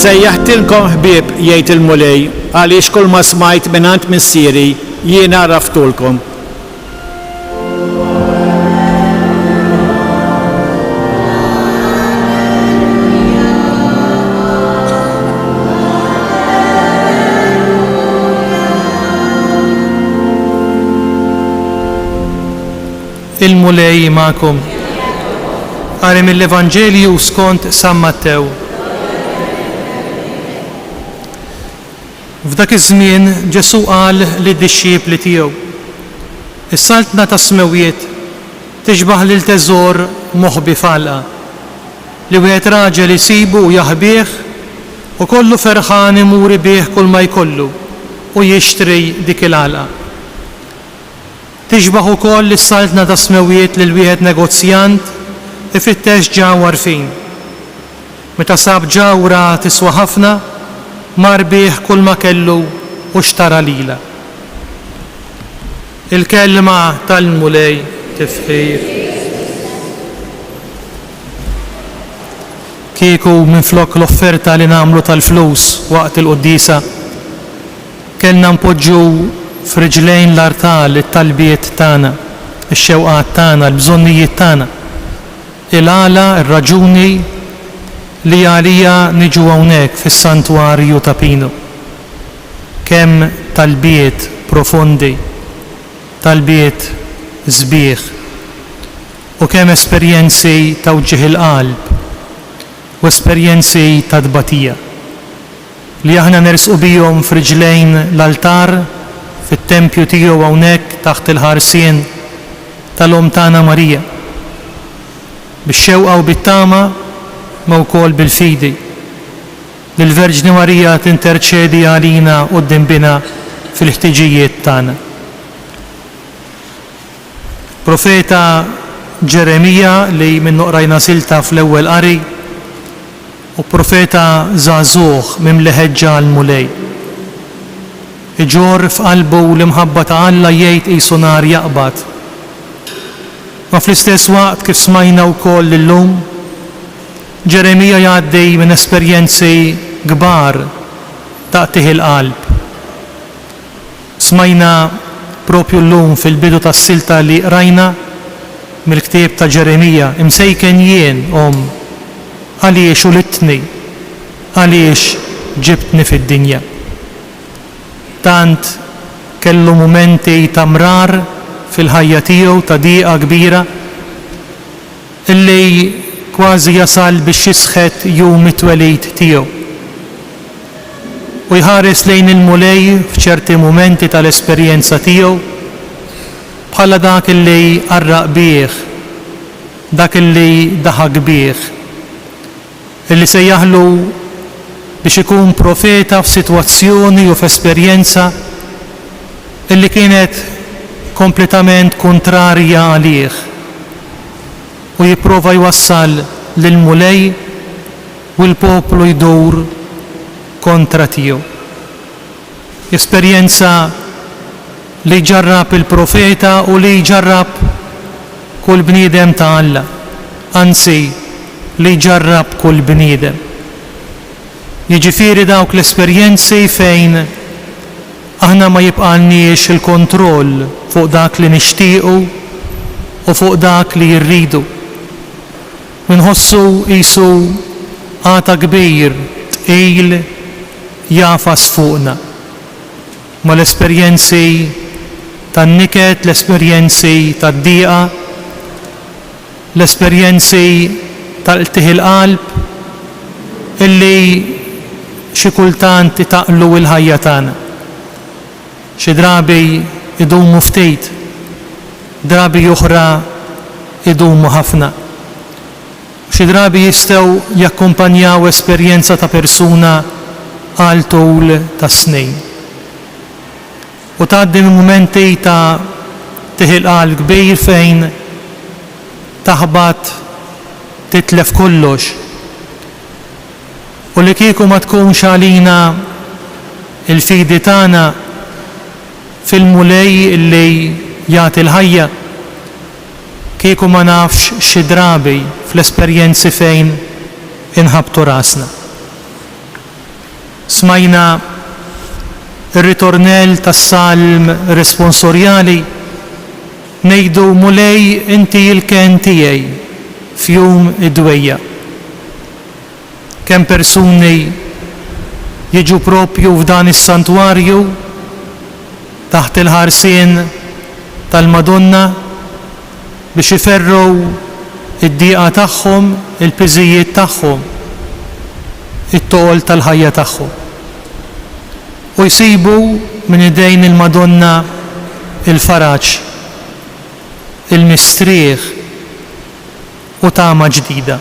Sejjaħtilkom ħbieb jgħid il-mulej għaliex kull ma smajt minant missieri jiena raftulkom. Il-mulej ma'kom. Għari mill-Evanġelju skont San Mattew. F'dak iż-żmien Ġesu qal lid-dixxiepli tiegħu: Is-saltna ta' smewiet tixbaħ lil teżor moħbi falqa li wieħed raġel isibu u jaħbih u kollu ferħan imur bih kull ma jkollu u jixtri dik il-għalqa. Tixbaħ ukoll is-saltna ta' smewiet lil wieħed negozjant ifittex ġawar fin. Meta sab ġawra tiswa ħafna, mar bih kull ma kellu u xtara lila. Il-kelma tal-mulej tifħir. Kieku minflok l-offerta li nagħmlu tal-flus waqt il-quddisa, kellna npoġġu f'riġlejn l-artal it-talbiet tagħna, ix-xewqat tagħna, l-bżonnijiet tagħna. Il-għala, ir-raġuni li għalija niġu hawnhekk fis-santwarju ta' Pino. Kemm talbiet profondi, talbiet sbieħ u kemm esperjenzi ta' wġieħ il-qalb u esperjenzi ta' tbatija li aħna nersqu bihom f'riġlejn l-altar fit-tempju tiegħu hawnhekk taħt il-ħarsien tal-Om tagħna Marija. Bix-xewqa u bit-tama ma wkoll bil-fidi li l-Verġni Marija tinterċedi għalina quddiem bina fil-ħtiġijiet tagħna. Profeta Ġeremija li minnu qrajna silta fl-ewwel qari u profeta żagħżugħ mimli l-mulej. Iġor f'qalbu l-imħabba ta' Alla jgħid qisu nar jaqbad. Ma fl-istess waqt kif smajna wkoll illum, Ġeremija jgħaddej minn esperjenzi kbar taqtih il-qalb. Smajna propju llum fil-bidu tas-silta li qrajna mill-ktieb ta' Ġeremija imsejken jien għaliex ulidtni, għaliex ġibtni fid-dinja. Tant kellu mumenti ta' mrar fil-ħajja tiegħu ta' dieqa kbira illi kważi jasal biex jisħet jum it-twelid tiegħu. U jħares lejn il-mulej f'ċerti mumenti tal-esperjenza tiegħu bħala dak illi qarraq bih, dak illi daħaq bih, illi sejjaħlu biex ikun profeta f'sitwazzjoni u f'esperjenza illi kienet kompletament kontrarja għalih u jipprova jwassal lill-mulej u l-poplu jdur kontra tiegħu. Esperjenza li ġarrab il-profeta u li ġarrab kull bniedem ta' Alla, anzi li ġarrab kull bniedem. Jiġifieri dawk l-esperjenzi fejn aħna ma jibqalniex il-kontroll fuq dak li nixtiequ u fuq dak li jirridu. Minħossu qisu għata kbir tqil jafas fuqna. Ma l-esperjenzi tan-niket, l-esperjenzi tad-dieqa, l-esperjenzi tal-qtih il-qalb illi xi kultant taqlu l-ħajja tagħna. Xi drabi idumu ftit, drabi oħra idumu ħafna. Xi drabi jistgħu jakkumpanjaw esperjenza ta' persuna għal tul ta' snin. U tgħaddi minn mumenti ta' tieħi l-qalb kbir fejn taħbad titlef kollox. U li kieku ma tkunx għalina il-fidi tagħna fil-mulej illi jagħti l-ħajja, kieku ma nafx xi drabi fl-esperjenzi fejn inħabtu rasna. Smajna ir-ritornell tas-salm responsorjali ngħidu mulej inti l-ken tiegħi f'jum id-dwejja. Kemm persuni jiġu propju f'dan is-santwarju taħt il-ħarsien tal-Madonna biex iferru id-dieqa tagħhom, il-piżijiet tagħhom, it-toqol tal-ħajja tagħhom. U jsibu minn idejn il-Madonna il-faraġ, il-mistrieħ u tama ġdida.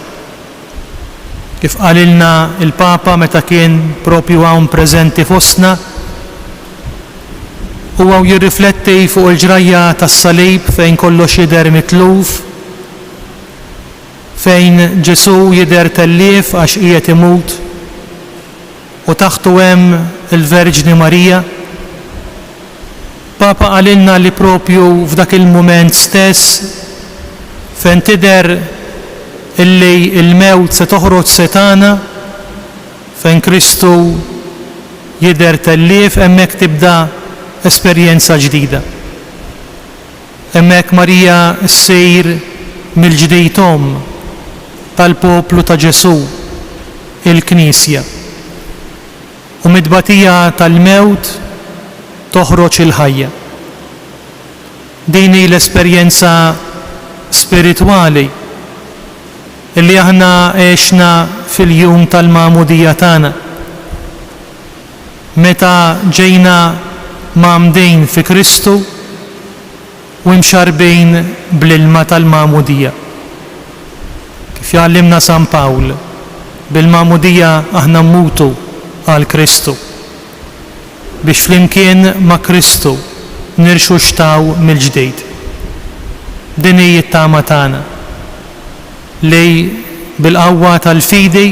Kif qalilna il-Papa meta kien propju hawn preżenti fostna, u għaw jirrifletti fuq il-ġrajja tas-salib fejn kollox jidher mitluf, fejn Ġesu jidher tellief għax qiegħed imut u taħtu hemm il-Verġni Marija. Papa qalilna li propju f'dak il-mument stess fejn tidher illi il-mewt se toħroġ setana, fejn Kristu jidher tellief, hemmhekk tibda esperjenza ġdida. Hemmhekk Marija ssir mill-ġdid omm tal-poplu ta' Ġesu, il-Knisja. U mid-tbatija tal-mewt toħroġ il-ħajja. Din hi l-esperjenza spiritwali illi aħna għexna fil-jum tal-Magħmudija tagħna. Meta ġejna mamdejn fi Kristu u mxarbejn bl-ilma tal-Magħmudija. Kif jgħallimna San Pawl, bil-Magħmudija aħna mmutu għal Kristu biex flimkien ma' Kristu nirxu xtaw mill-ġdid. Din hi t-tama tagħna li bil-qawwa tal-fidi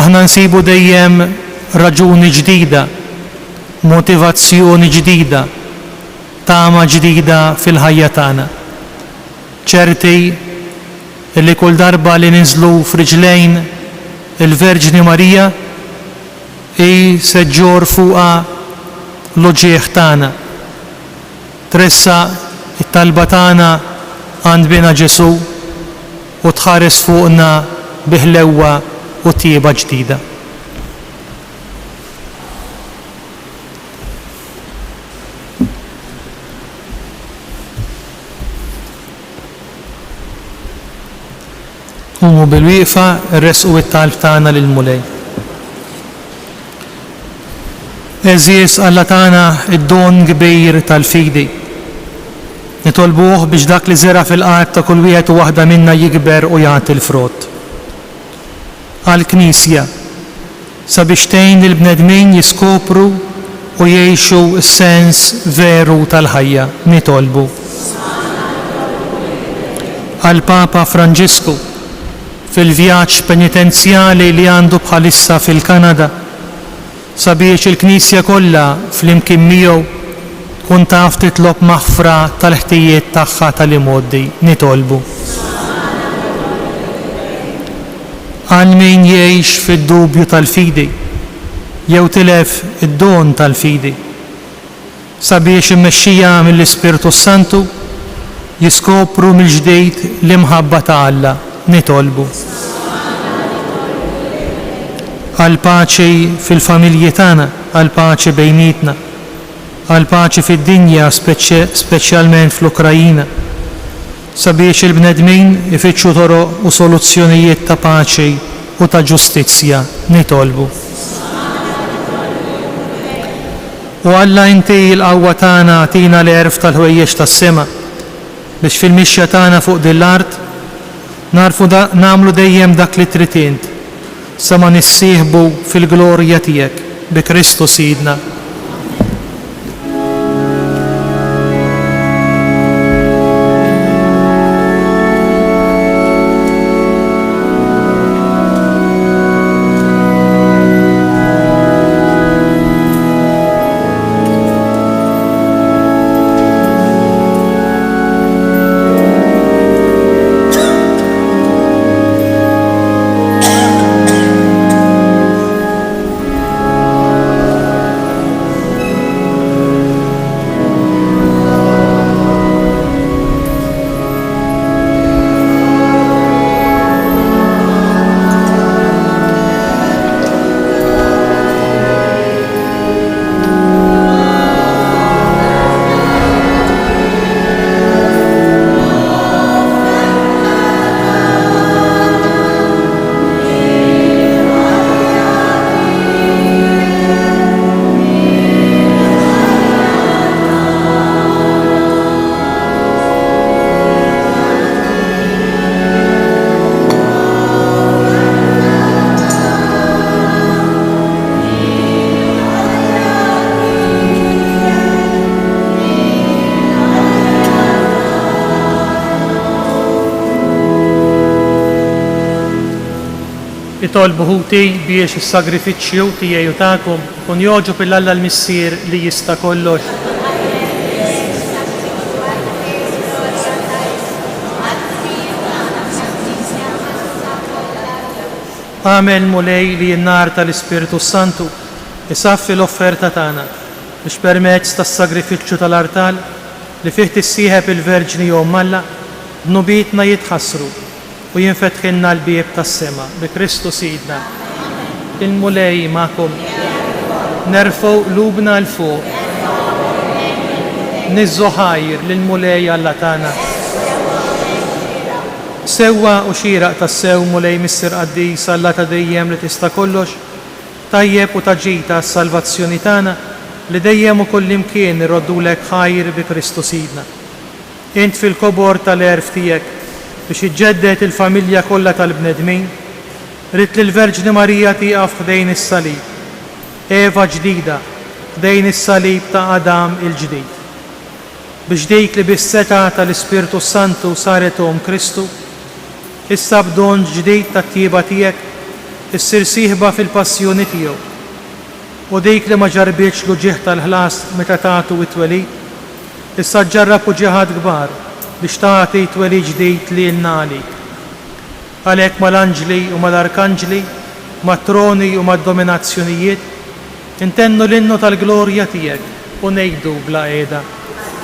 aħna nsibu dejjem raġuni ġdida, motivazzjoni ġdida, tama ġdida fil-ħajja tagħna. ċerti li kull darba li ninżlu f'riġlejn il-Verġni Marija hi se ġġor fuqha l-uġigħ tagħna. Tressa it-talba tagħna għand bina Ġesu u tħares fuqna bi ħlewwa u tieba ġdida. Qumu bil-wieqfa rresqu it-talb tagħna lil mulej. Eżies Alla tagħna id-don kbir tal-fidi. Nitolbuh biex dak li żera fil-qalb ta' kull wieħed u waħda minna jikber u jagħti l-frott. Għall-Knisja sabiex tgħin lill-bnedmin jiskopru u jgħixu s-sens veru tal-ħajja. Nitolbu. Għall-Papa Franġisku fil-vjaġġ penitenzjali li għandu bħalissa fil-Kanada sabiex il-Knisja kollha flimkien miegħu tkun taf titlob maħfra tal-ħtijiet tagħha tal-imoddi. Nitolbu. Għal min jgħix fid-dubju tal-fidi jew tilef id-don tal-fidi sabiex immexxija mill-Ispirtu Santu jiskopru mill-ġdid l-imħabba ta' Alla. Nitolbu. Għal paċi fil-familji tagħna, għal paċi bejnietna, għal paċi fid-dinja speċjalment fl-Ukrajina, sabiex il-bnedmin ifittxu toroq u soluzzjonijiet ta' paċi u ta' ġustizzja. Nitolbu. U Alla inti l-qawwa tagħna tina l-erf tal-ħwejjeġ tas-sema biex fil-mixja tagħna fuq din l-art narfu nagħmlu dejjem dak li trid int sa ma nissieħbu fil-glorja tiegħek bi Kristu Sidna. Nitolbu ħuti biex is-sagrifiċċju tiegħi u tagħkom kun joġob il-Alla l-Missier li jista' kollox. Għamel mulej li n-nar tal-Ispiritu Santu isaffi l-offerta tagħna biex permezz tas-sagrifiċċju tal-artal li fih tissieħeb il-Verġni Jom Alla b'nubietna jitħassru u jinfetħilna l-bieb tas-sema bi Kristu Sidna. Il-mulej magħkom. Nerfgħu qlubna l fuq. Niżżu ħajr lill-mulej Alla tagħna. Sewwa u xieraq tas-sew mulej Missier Qaddis Alla ta' dejjem li tista' kollox, tajjeb u taġita s-salvazzjoni tagħna li dejjem u kullimkien irroddulek ħajr bi Kristu Sidna. Int fil-kobor tal-erf tiegħek biex iġġedded il-familja kollha tal-bnedmin, rid li l-Verġni Marija tieqaf f'dejn is-salib, Eva ġdida f'dejn is-salib ta' Adam il-ġdid. Biex dik li bis-seta tal-Ispirtu Santu saret Kristu, issa b'don ġdid tat-tieba tiegħek issir sieħba fil-passjoni tiegħu. U dik li ma ġarbitx l-uġieħ tal-ħlas meta tagħtu it-twelid, issa ġarrab uġieħat kbar biex tagħti twelid ġdid lilna għalik. Għalhekk mal-anġli u mal-arkanġli, mat-troni u mad-dominazzjonijiet, intennu l-innu tal-glorja tiegħek u ngħidu bla qiegħda.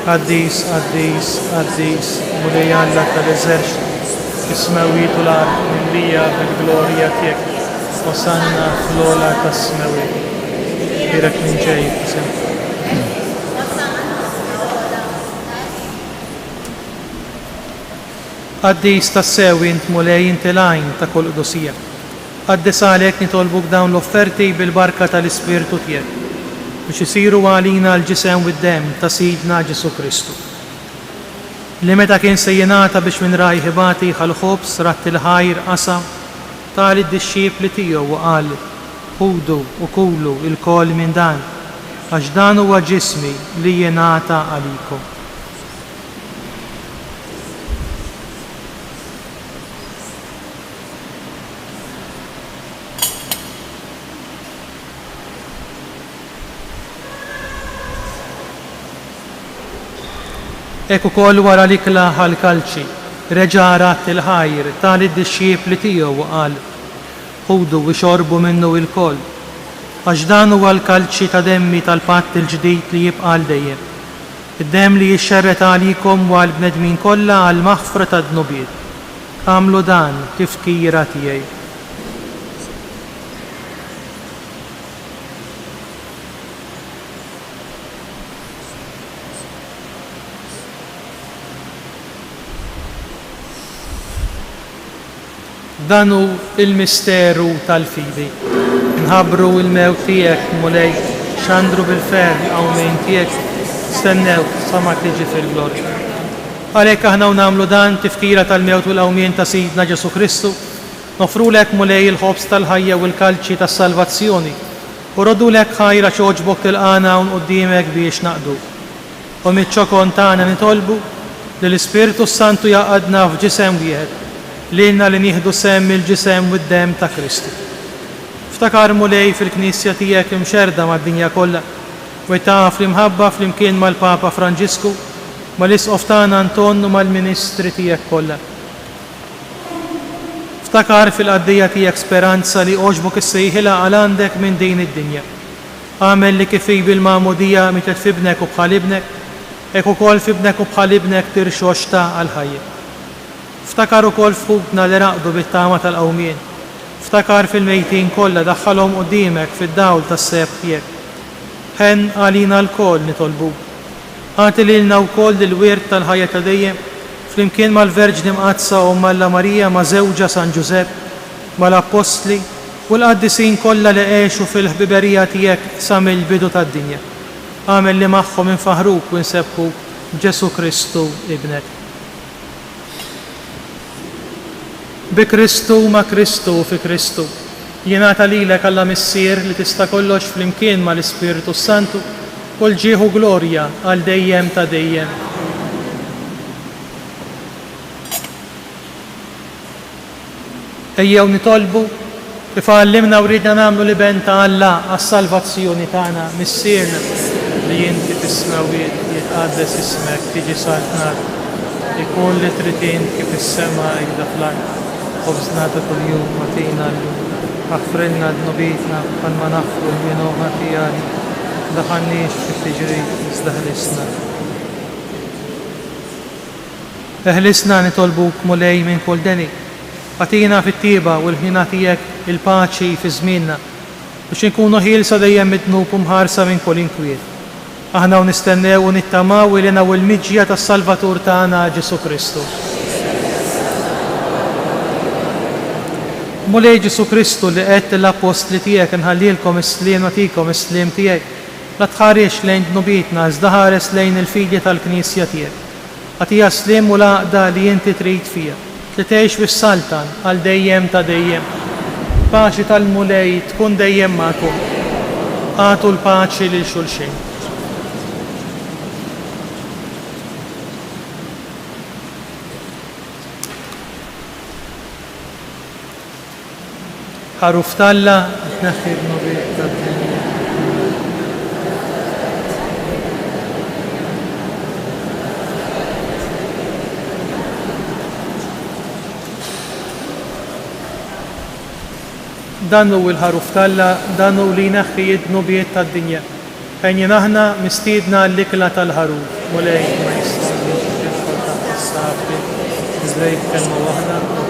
Qaddis, Qaddis, Qaddis, mulej Alla tal-eżerċit, is-smawiet u l-ard mimlija bil-glorja tiegħek, osanna fl-ola tas-smawiet. Irek minn ġej isem. Qaddis tas-sew int mulej inti l-għajn ta' kull qdusija. Qaddis għalhekk nitolbuk dawn l-offerti bil-barka tal-Ispirtu tiegħek biex isiru għalina l-ġisem u d-demm ta' Sidna Ġesu Kristu. Li meta kien se jingħata biex minn rajh ibati ħal-ħobs rat il-ħajr qasa tal id-disċiepli tiegħu u qal ħudu u kulu il-kol minn dan għax dan huwa ġismi li jingħata għalikom. Ek ukoll wara l-ikla ħal-kalċi, reġa' rat il-ħajr tal id-disċiepli tiegħu u qal ħudu u xorbu minnu il-koll, għax dan huwa l-kalċi ta' demmi tal-patt il-ġdid li jibqa' l dejjem. Id-demm li jixxerret għalikom u għall-bnedmin kollha għal maħfra ta' dnubiet. Għamlu dan tifkira tiegħi. Danu il-misteru tal-fidi. Nħabru il-mewt tiegħek mulej xandru bil-fer għawmejn tiegħek stennew sa ma tiġi fil-glorja. Għalhekk aħna nagħmlu dan tifkira tal-mewt u l-għawmien ta' Sidna Ġesu Kristu, nofrulek mulej il-ħobs tal-ħajja u l-kalċi tas-salvazzjoni u rodulek ħajra xoġbok tilqana un qudiemek biex naqdu. U miċ-ċokon tagħna nitolbu li l-Ispirtu Santu jaqadna f'ġisem wieħed lilna li nieħdu semm il-ġisem u d-demm ta' Kristu. Ftakar mulej fil-Knisja tiegħek imxerda mad-dinja kollha u taf li mħabba flimkien mal-Papa Franġisku, mal-Isqof tagħna Anton u mal-Ministri tiegħek kollha. Ftakar fil-qaddija tiegħek speranza li oġbok issejħilha għal għandek minn din id-dinja. Għamel li kif bil-magħmudija mitet fibnek u bħal ibnek, hekk ukoll fibnek u bħal ibnek tirxoxta għal-ħajja. Ftakar ukoll f'ħubna li raqdu bit-tama tal-qawmien. Ftakar fil-mejtin kollha daħħalhom quddiemek fid-dawl tas-seb tiegħek. Ħen għalina l-koll nitolbu. Għati lilna wkoll il-wirt tal-ħajja ta' dejjem flimkien mal-Verġni Mqazza u Alla Marija ma' żewġa San Ġusepp mal-Apostli u l-qaddisin kollha li għexu fil-ħbiberija tiegħek sa mill-bidu tad-dinja. Għamel li magħhom infaħruk u nsebħu Ġesu Kristu ibnek. Bi Kristu ma' Kristu fi Kristu. Jingħata lilek Alla Missier li tista' kollox flimkien mal-Ispiritu Santu u l-ġieħu glorja għal dejjem ta' dejjem. Ejjew nitolbu Kif għallimna u ridna nagħmlu li ben ta' Alla għas-salvazzjoni tagħna missierna li inti tismawiet jitqaddes ismek tiġi saltnat ikun li trid kif is-sema jibda fl-ard خبزنا kuljum atina llum aħfrilna d-nubitna bħalma naħfru l-minu ħatijani daħannix fit-tiġrid iżdaħlisna. Eħlisna nitolbuk mulej minn kull deni għatina fit-tiba u l-ħina tiegħek il-paċi fi żmienna biex inkunu ħielsa dejjem mitnub u mħarsa minn kull inkwiet. Aħna u nistennew u nittamaw ilina u l-miġja tas-Salvatur tagħna Ġesu Kristu. Mulej Ġesu Kristu li qed l-apostli tiegħek inħallilkom is-sliem nagħtikom is-sliem tiegħek la tħarix lejn dnubitna iżda ħares lejn il-figli tal-Knisja tiegħek. Għatija sliem u laqda li inti trid fija li tgħix bis-saltan għal dejjem ta' dejjem. Paċi tal-mulej tkun dejjem magħkom. Għatu l-paċi lil xulxin. ħaruf talla tneħħi d-nubiet tad-dinja. Dan hu l-ħaruf talla, dan hu li jneħħi d-nubiet tad-dinja. Ejn aħna mistiedna l-ikla tal-ħaruf, mulej ma jistax jidħol taħt is-safi, iżlejt kelma waħda u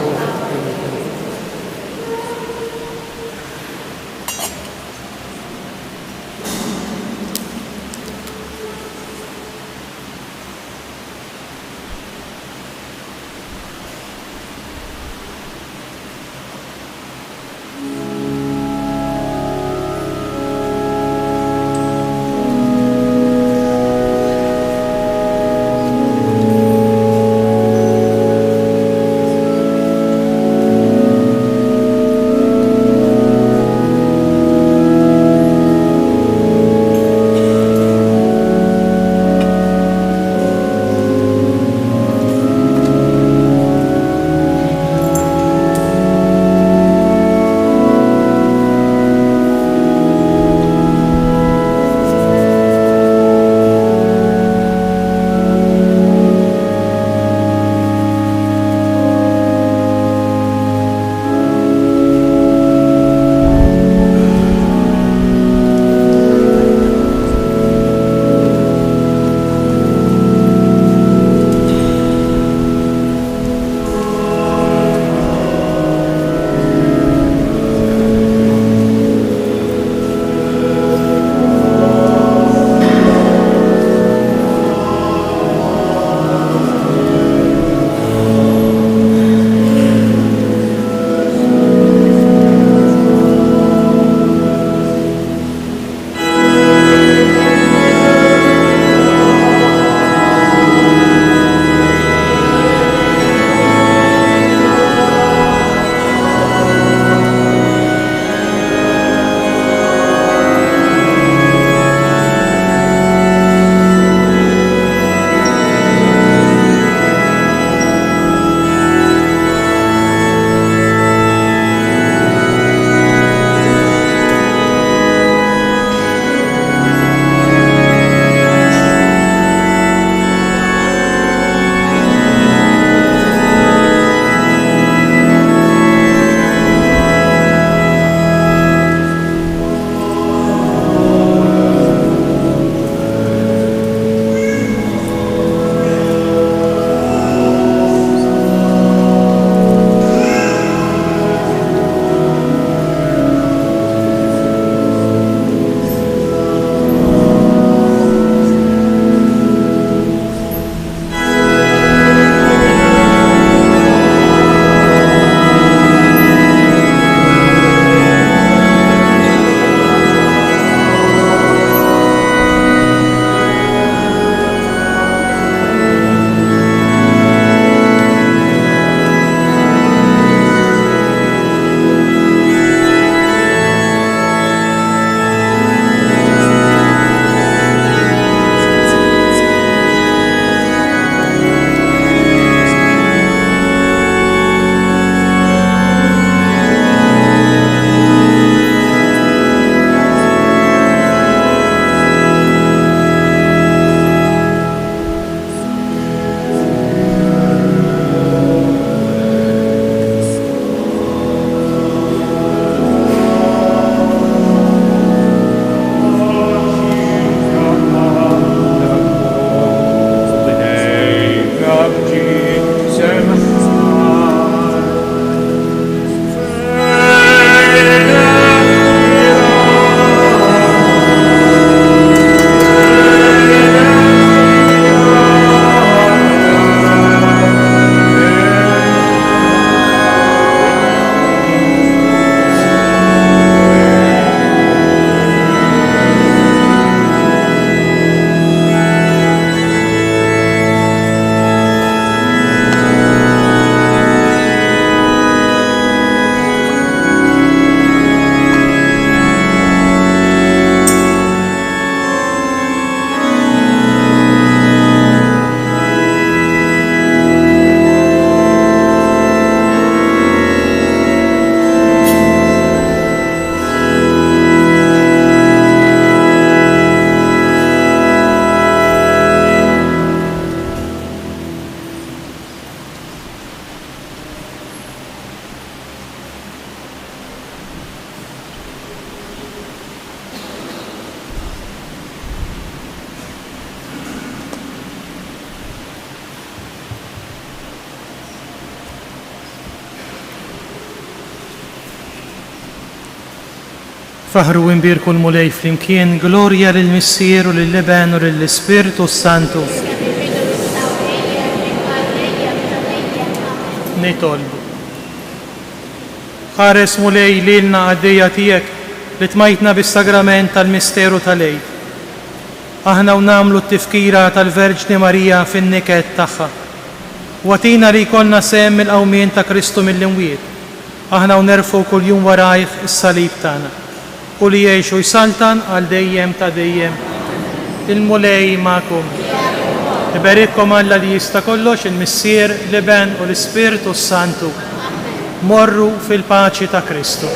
Faħru imbirku l-mulej flimkien, glorja lill-Missier u lill-Leben u lill-Spiritu Santu. Nitolbu. Ħares mulej lilna għaddejja tiegħek li tmajtna bis-sagrament tal-misteru tal-Eid. Aħna u namlu t-tifkira tal-Verġni Marija fin-niket tagħha. Watina li jkollna sehem mill-qawmien ta' Kristu mill-imwiet. Aħna u nerfu kuljum warajh is-salib tagħna. U li jgħixu jsaltan għal dejjem ta' dejjem. Il-mulej magħkom. Iberikkom Alla li jista' kollox, il-Missier, l-Leben u l-Ispiritu Santu. Morru fil-paċi ta' Kristu.